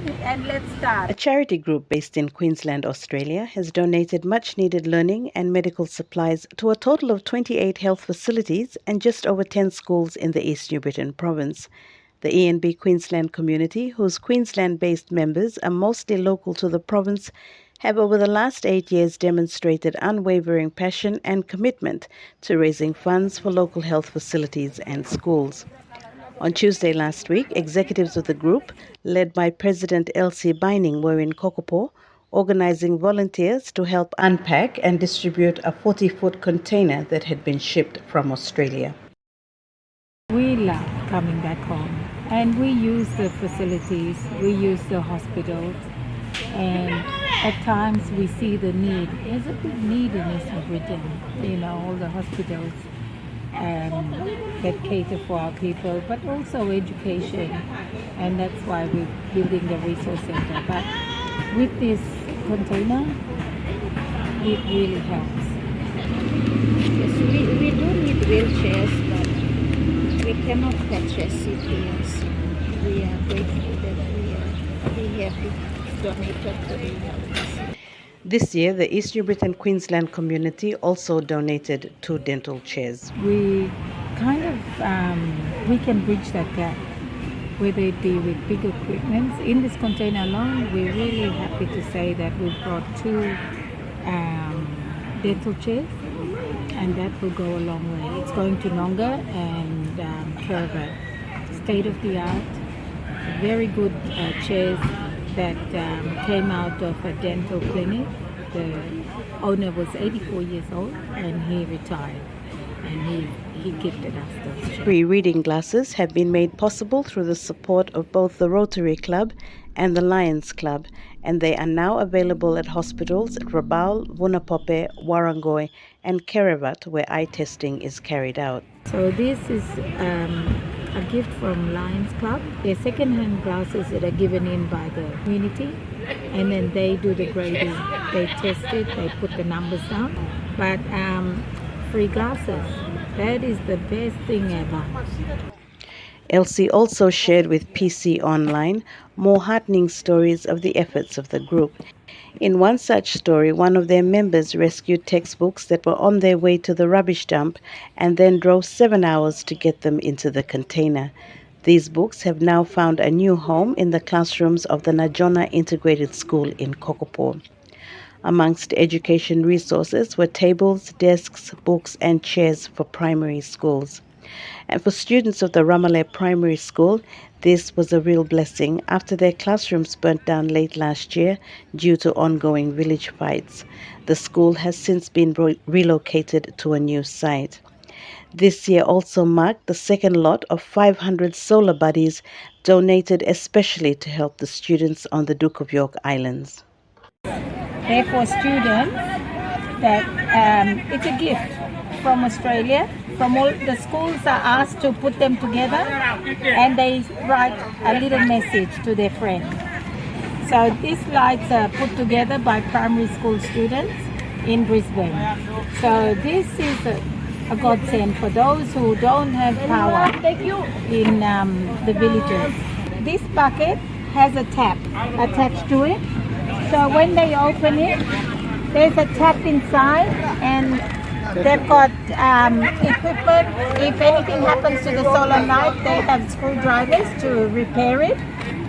and let's start. A charity group based in Queensland, Australia, has donated much needed learning and medical supplies to a total of 28 health facilities and just over 10 schools in the East New Britain province. The E&B Queensland Community, whose Queensland based members are mostly local to the province, have over the last 8 years demonstrated unwavering passion and commitment to raising funds for local health facilities and schools. On Tuesday last week, executives of the group, led by President Elsie Bining, were in Kokopo, organising volunteers to help unpack and distribute a 40-foot container that had been shipped from Australia. We love coming back home, and we use the facilities, we use the hospitals, and at times we see the need. There's a big need in Eastern Britain, all the hospitals that cater for our people, but also education, and that's why we're building the resource center. But with this container, it really helps. Yes, we do need wheelchairs, but we cannot purchase CPS. We are grateful that we have it donated to the health. This year, the East New Britain Queensland Community also donated 2 dental chairs. We we can bridge that gap, whether it be with big equipment. In this container alone, we're really happy to say that we've brought 2 dental chairs, and that will go a long way. It's going to Nonga and Kerva. State of the art, very good chairs that came out of a dental clinic. The owner was 84 years old and he retired, and he gifted us those chairs. Free reading glasses have been made possible through the support of both the Rotary Club and the Lions Club, and they are now available at hospitals at Rabaul, Vunapope, Warrangoy and Kerevat, where eye testing is carried out. So this is a gift from Lions Club. They're second-hand glasses that are given in by the community, and then they do the grading. They test it, they put the numbers down. But free glasses, that is the best thing ever. Elsie also shared with PC Online more heartening stories of the efforts of the group. In one such story, one of their members rescued textbooks that were on their way to the rubbish dump and then drove 7 hours to get them into the container. These books have now found a new home in the classrooms of the Najona Integrated School in Kokopo. Amongst education resources were tables, desks, books and chairs for primary schools. And for students of the Ramale Primary School, this was a real blessing after their classrooms burnt down late last year due to ongoing village fights. The school has since been relocated to a new site. This year also marked the second lot of 500 solar buddies donated especially to help the students on the Duke of York Islands. They're for students that it's a gift from Australia. From all the schools are asked to put them together, and they write a little message to their friends. So these lights are put together by primary school students in Brisbane. So this is a godsend for those who don't have power in the villages. This bucket has a tap attached to it. So when they open it, there's a tap inside, and they've got equipment. If anything happens to the solar light, they have screwdrivers to repair it.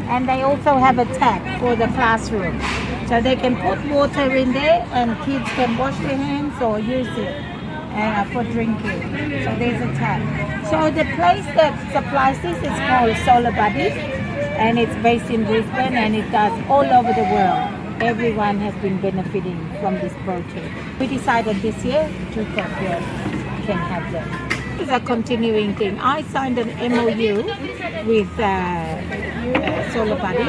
And they also have a tap for the classroom. So they can put water in there and kids can wash their hands or use it for drinking. So there's a tap. So the place that supplies this is called Solar Buddies, and it's based in Brisbane, and it does all over the world. Everyone has been benefiting from this project. We decided this year to can have them. It's a continuing thing. I signed an MOU with Solar Buddy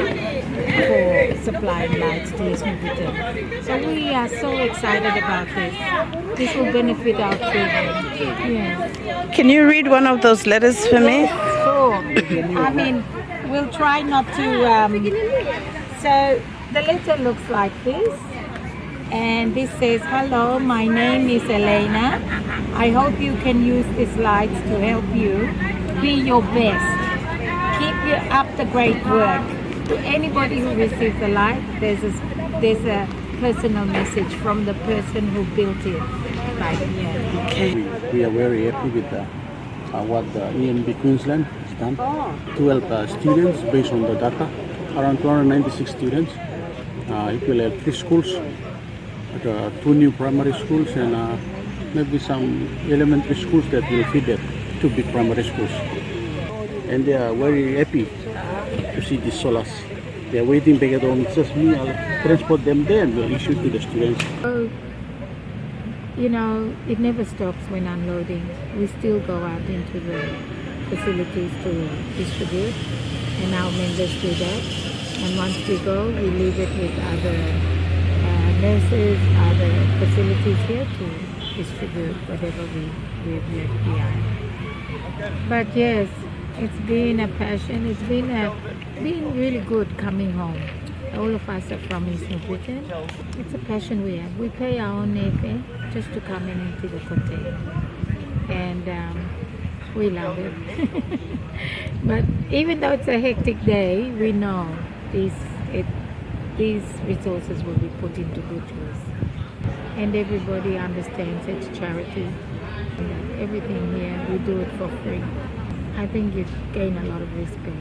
for supplying lights to East New Britain. So we are so excited about this. This will benefit our children. Yes. Can you read one of those letters for me? Sure. I mean, we'll try not to. So the letter looks like this. And this says, "Hello, my name is Elena. I hope you can use these lights to help you be your best. Keep up the great work. To anybody who receives a light, there's a personal message from the person who built it. Right here. Okay. We are very happy with what the ENB Queensland has done. 12 students based on the data, around 296 students. It will have 3 schools, 2 new primary schools, and maybe some elementary schools that will feed it, 2 big primary schools. And they are very happy to see these solars. They are waiting back at home. It's just me, I'll transport them there and we'll issue to the students. Oh, you know, it never stops when unloading. We still go out into the facilities to distribute, and our members do that. And once we go, we leave it with other nurses, other facilities here to distribute whatever we have left behind. But yes, it's been a passion. It's been really good coming home. All of us are from East New Britain. It's a passion we have. We pay our own airfare just to come in and empty the container. And we love it. But even though it's a hectic day, we know these resources will be put into good use. And everybody understands it's charity. And everything here, we do it for free. I think you gain a lot of respect.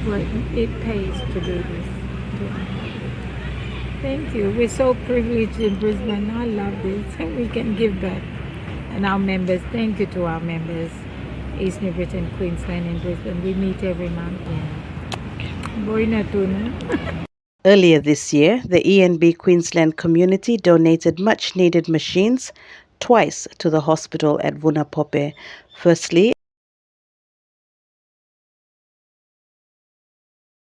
Well, it pays to do this. Thank you. We're so privileged in Brisbane. I love this. We can give back. And our members, thank you to our members. East New Britain, Queensland and Brisbane. We meet every month. Boina tuna. Earlier this year, the ENB Queensland Community donated much-needed machines twice to the hospital at Vunapope. Firstly,